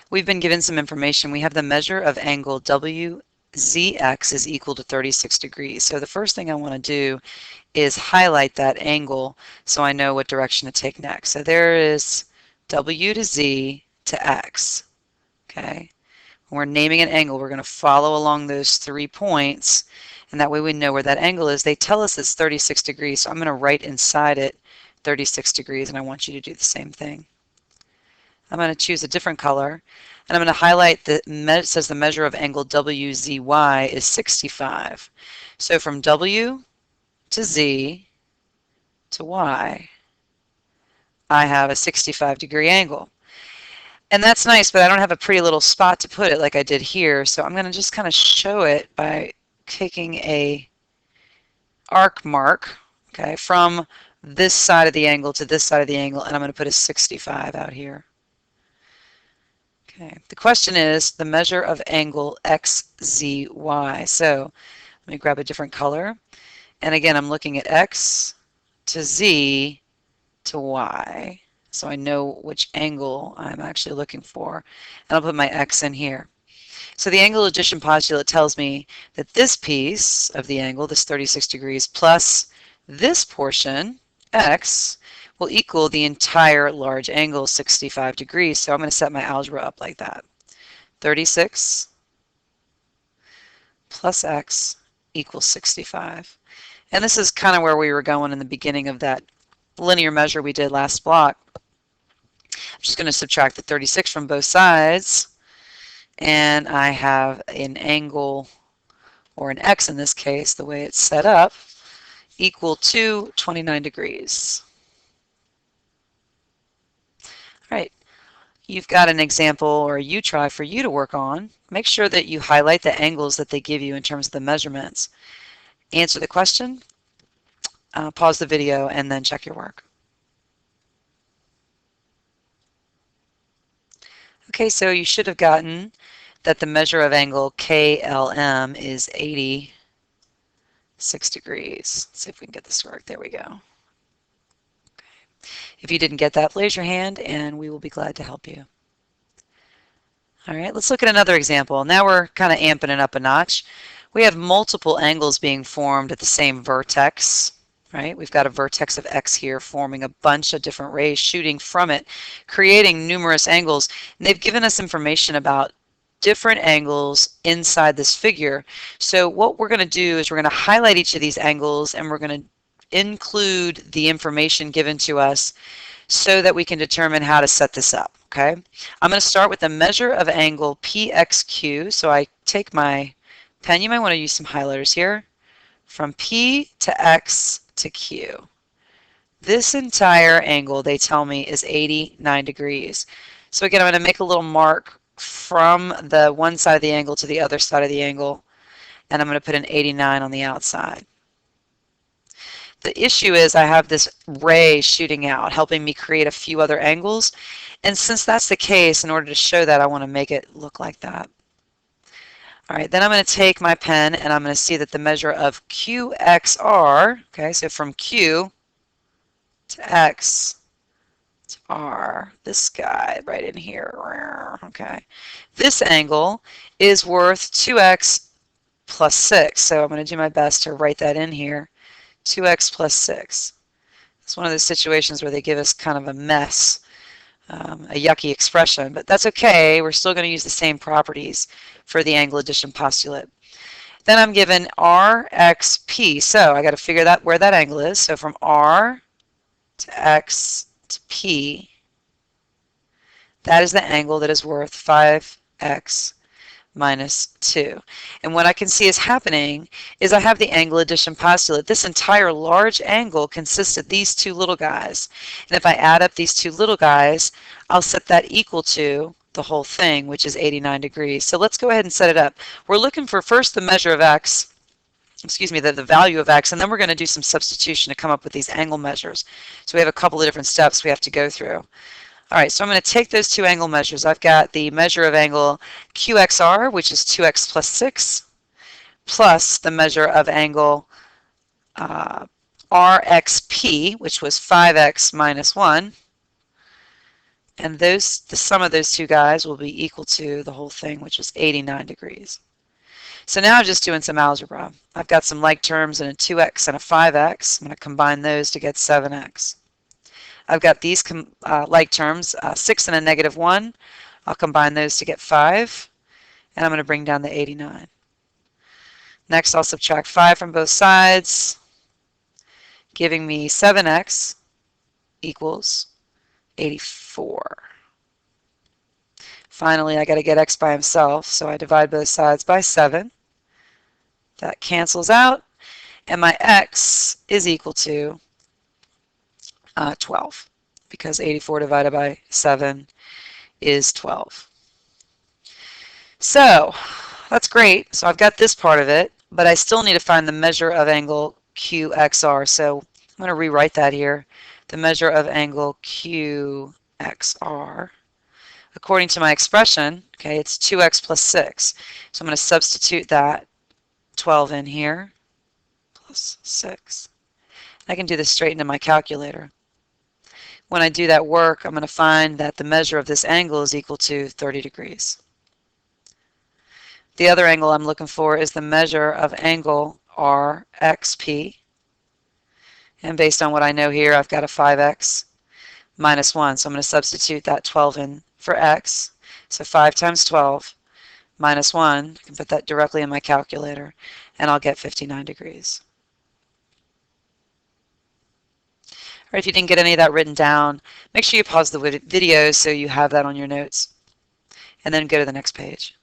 We've been given some information. We have the measure of angle WZX is equal to 36 degrees. So the first thing I want to do is highlight that angle so I know what direction to take next. So there is W to Z to X. Okay. When we're naming an angle, we're going to follow along those 3 points, and that way we know where that angle is. They tell us it's 36 degrees, so I'm going to write inside it 36 degrees, and I want you to do the same thing. I'm going to choose a different color, and I'm going to highlight it says the measure of angle WZY is 65. So from W to Z to Y, I have a 65-degree angle. And that's nice, but I don't have a pretty little spot to put it like I did here, so I'm going to just kind of show it by taking a arc mark, okay, from this side of the angle to this side of the angle, and I'm going to put a 65 out here. Okay, the question is the measure of angle XZY. So let me grab a different color. And again, I'm looking at X to Z to Y. So I know which angle I'm actually looking for. And I'll put my X in here. So the angle addition postulate tells me that this piece of the angle, this 36 degrees, plus this portion, X, will equal the entire large angle, 65 degrees. So I'm going to set my algebra up like that. 36 plus X equals 65. And this is kind of where we were going in the beginning of that linear measure we did last block. I'm just going to subtract the 36 from both sides, and I have an angle, or an X in this case, the way it's set up, equal to 29 degrees. All right, you've got an example or a U-try for you to work on. Make sure that you highlight the angles that they give you in terms of the measurements. Answer the question, pause the video, and then check your work. Okay, so you should have gotten that the measure of angle KLM is 86 degrees. Let's see if we can get this to work. There we go. Okay. If you didn't get that, raise your hand and we will be glad to help you. All right, let's look at another example. Now we're kind of amping it up a notch. We have multiple angles being formed at the same vertex. Right? We've got a vertex of X here forming a bunch of different rays shooting from it, creating numerous angles. And they've given us information about different angles inside this figure. So what we're going to do is we're going to highlight each of these angles, and we're going to include the information given to us so that we can determine how to set this up. Okay? I'm going to start with the measure of angle PXQ. So I take my pen. You might want to use some highlighters here. From P to X to Q. This entire angle, they tell me, is 89 degrees. So again, I'm going to make a little mark from the one side of the angle to the other side of the angle, and I'm going to put an 89 on the outside. The issue is I have this ray shooting out, helping me create a few other angles, and since that's the case, in order to show that, I want to make it look like that. All right, then I'm going to take my pen and I'm going to see that the measure of QXR, okay, so from Q to X to R, this guy right in here, okay, this angle is worth 2x plus 6. So I'm going to do my best to write that in here, 2x plus 6. It's one of those situations where they give us kind of a mess. A yucky expression, but that's okay. We're still going to use the same properties for the angle addition postulate. Then I'm given RXP, so I got to figure out where that angle is. So from R to X to P, that is the angle that is worth 5x minus 2. And what I can see is happening is I have the angle addition postulate. This entire large angle consists of these two little guys. And if I add up these two little guys, I'll set that equal to the whole thing, which is 89 degrees. So let's go ahead and set it up. We're looking for first the measure of x, excuse me, the value of x, and then we're going to do some substitution to come up with these angle measures. So we have a couple of different steps we have to go through. All right, so I'm going to take those two angle measures. I've got the measure of angle QXR, which is 2x plus 6, plus the measure of angle RXP, which was 5x minus 1, And the sum of those two guys will be equal to the whole thing, which is 89 degrees. So now I'm just doing some algebra. I've got some like terms and a 2x and a 5x. I'm going to combine those to get 7x. I've got these like terms, 6 and a negative 1. I'll combine those to get 5, and I'm going to bring down the 89. Next, I'll subtract 5 from both sides, giving me 7x equals 84. Finally, I got to get x by himself, so I divide both sides by 7. That cancels out, and my x is equal to 12, because 84 divided by 7 is 12. So that's great. So I've got this part of it, but I still need to find the measure of angle QXR. So I'm going to rewrite that here. The measure of angle QXR. According to my expression, okay, it's 2x plus 6. So I'm going to substitute that 12 in here, plus 6. I can do this straight into my calculator. When I do that work, I'm going to find that the measure of this angle is equal to 30 degrees. The other angle I'm looking for is the measure of angle RXP. And based on what I know here, I've got a 5x minus 1. So I'm going to substitute that 12 in for x. So 5 times 12 minus 1, I can put that directly in my calculator, and I'll get 59 degrees. Or if you didn't get any of that written down, make sure you pause the video so you have that on your notes, and then go to the next page.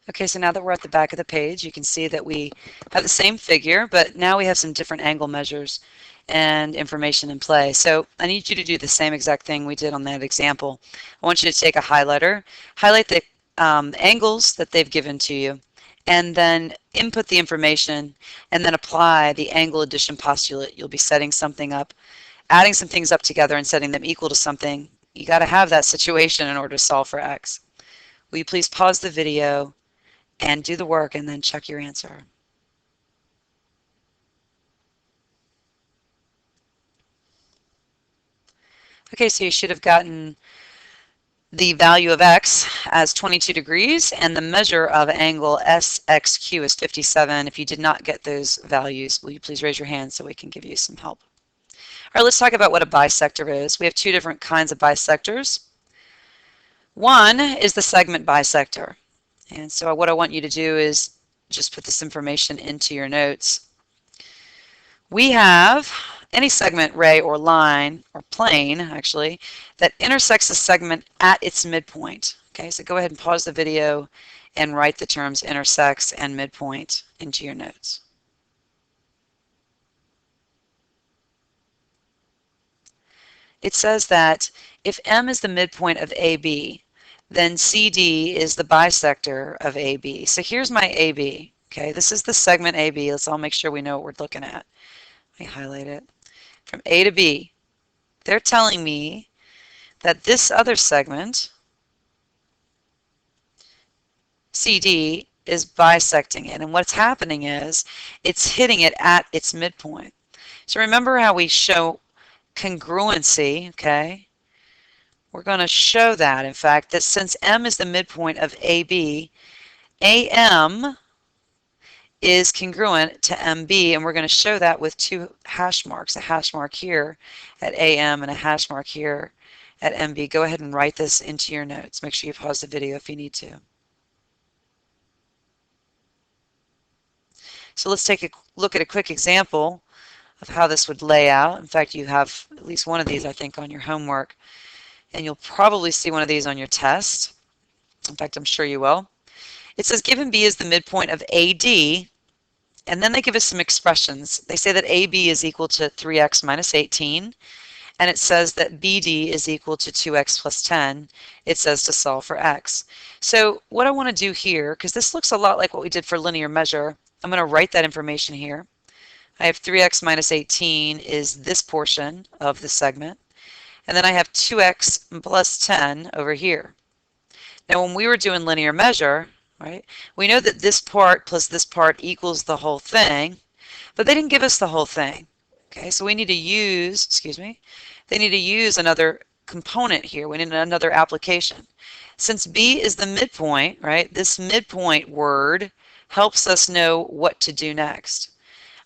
Okay, so now that we're at the back of the page, you can see that we have the same figure, but now we have some different angle measures and information in play. So I need you to do the same exact thing we did on that example. I want you to take a highlighter, highlight the angles that they've given to you, and then input the information, and then apply the angle addition postulate. You'll be setting something up, adding some things up together and setting them equal to something. You got to have that situation in order to solve for x. Will you please pause the video and do the work and then check your answer. Okay, so you should have gotten the value of x as 22 degrees and the measure of angle SXQ is 57. If you did not get those values, will you please raise your hand so we can give you some help? All right, let's talk about what a bisector is. We have two different kinds of bisectors. One is the segment bisector. And so what I want you to do is just put this information into your notes. We have any segment, ray, or line, or plane, actually, that intersects a segment at its midpoint. Okay, so go ahead and pause the video and write the terms intersects and midpoint into your notes. It says that if M is the midpoint of AB, then CD is the bisector of AB. So here's my AB. Okay, this is the segment AB. Let's all make sure we know what we're looking at. Let me highlight it. From A to B, they're telling me that this other segment, CD, is bisecting it. And what's happening is it's hitting it at its midpoint. So remember how we show congruency, okay? We're going to show that, in fact, that since M is the midpoint of AB, AM is congruent to MB, and we're going to show that with two hash marks, a hash mark here at AM and a hash mark here at MB. Go ahead and write this into your notes. Make sure you pause the video if you need to. So let's take a look at a quick example of how this would lay out. In fact, you have at least one of these, I think, on your homework, and you'll probably see one of these on your test. In fact, I'm sure you will. It says given B is the midpoint of AD, and then they give us some expressions. They say that AB is equal to 3x minus 18, and it says that BD is equal to 2x plus 10. It says to solve for x. So what I want to do here, because this looks a lot like what we did for linear measure, I'm going to write that information here. I have 3x minus 18 is this portion of the segment, and then I have 2x plus 10 over here. Now when we were doing linear measure, right, we know that this part plus this part equals the whole thing, but they didn't give us the whole thing. Okay, so we need to use, they need to use another component here. We need another application. Since B is the midpoint, right, this midpoint word helps us know what to do next.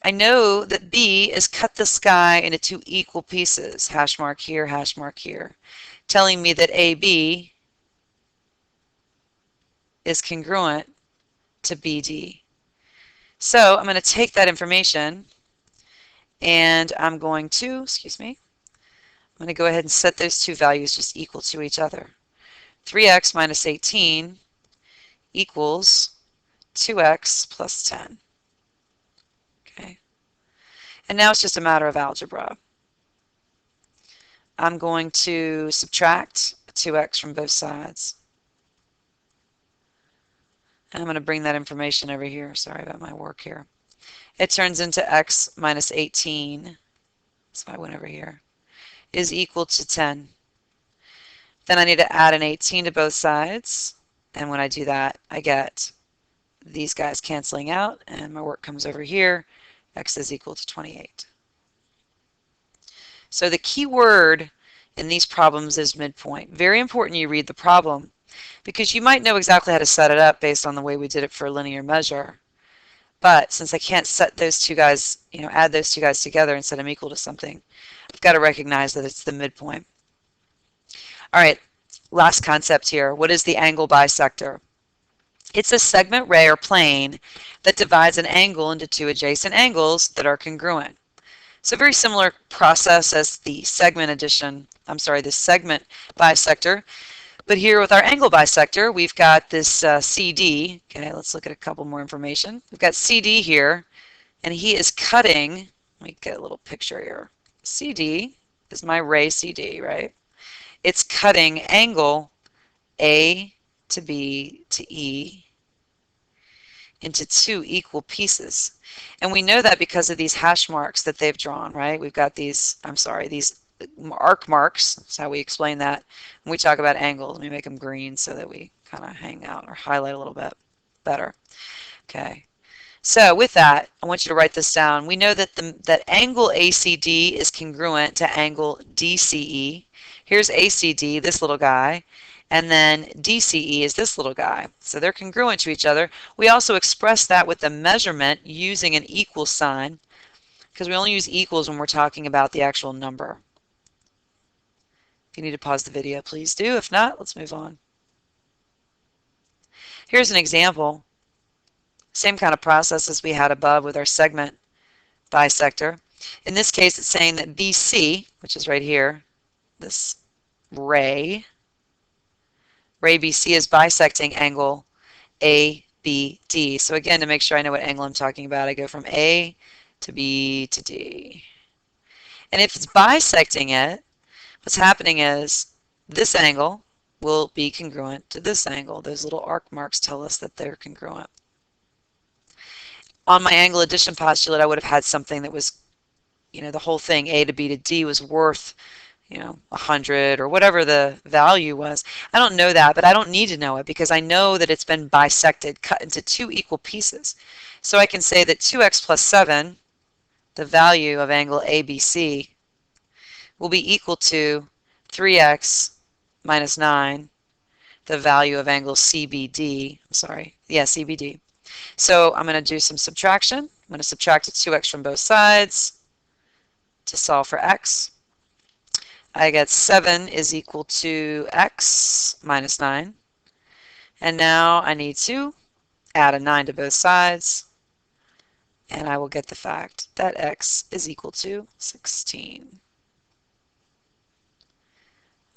I know that B is cut the sky into two equal pieces, hash mark here, telling me that AB is congruent to BD. So I'm going to take that information and I'm going to, I'm going to go ahead and set those two values just equal to each other. 3x minus 18 equals 2x plus 10. Okay. And now it's just a matter of algebra. I'm going to subtract 2x from both sides. And I'm going to bring that information over here. Sorry about my work here. It turns into x minus 18. So I went over here. Is equal to 10. Then I need to add an 18 to both sides. And when I do that, I get these guys canceling out. And my work comes over here. X is equal to 28. So the key word in these problems is midpoint. Very important you read the problem, because you might know exactly how to set it up based on the way we did it for a linear measure. But since I can't set those two guys, add those two guys together and set them equal to something, I've got to recognize that it's the midpoint. All right, last concept here. What is the angle bisector? It's a segment ray or plane that divides an angle into two adjacent angles that are congruent. So very similar process as the segment bisector. But here with our angle bisector, we've got this CD. Okay, let's look at a couple more information. We've got CD here, and he is cutting. Let me get a little picture here. CD is my ray CD, right? It's cutting angle A to B to E into two equal pieces. And we know that because of these hash marks that they've drawn, right? We've got these, these arc marks. That's how we explain that. When we talk about angles, we make them green so that we kind of hang out or highlight a little bit better. Okay. So with that, I want you to write this down. We know that that angle ACD is congruent to angle DCE. Here's ACD, this little guy, and then DCE is this little guy. So they're congruent to each other. We also express that with the measurement using an equal sign, because we only use equals when we're talking about the actual number. If you need to pause the video, please do. If not, let's move on. Here's an example. Same kind of process as we had above with our segment bisector. In this case, it's saying that BC, which is right here, this ray BC is bisecting angle ABD. So again, to make sure I know what angle I'm talking about, I go from A to B to D. And if it's bisecting it, what's happening is this angle will be congruent to this angle. Those little arc marks tell us that they're congruent. On my angle addition postulate, I would have had something that was, the whole thing, A to B to D, was worth 100 or whatever the value was. I don't know that, but I don't need to know it because I know that it's been bisected, cut into two equal pieces. So I can say that 2x plus 7, the value of angle ABC, will be equal to 3x minus 9, the value of angle CBD. CBD. So I'm going to do some subtraction. I'm going to subtract 2x from both sides to solve for x. I get 7 is equal to x minus 9. And now I need to add a 9 to both sides. And I will get the fact that x is equal to 16.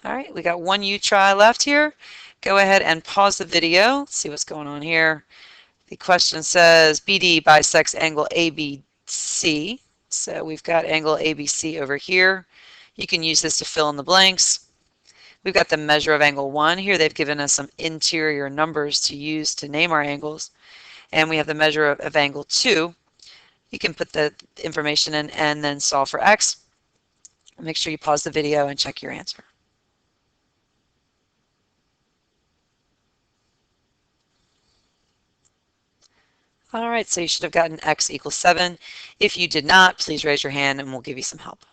All right, we got one try left here. Go ahead and pause the video. Let's see what's going on here. The question says BD bisects angle ABC. So we've got angle ABC over here. You can use this to fill in the blanks. We've got the measure of angle 1 here. They've given us some interior numbers to use to name our angles. And we have the measure of angle 2. You can put the information in and then solve for x. Make sure you pause the video and check your answer. All right, so you should have gotten x equals 7. If you did not, please raise your hand and we'll give you some help.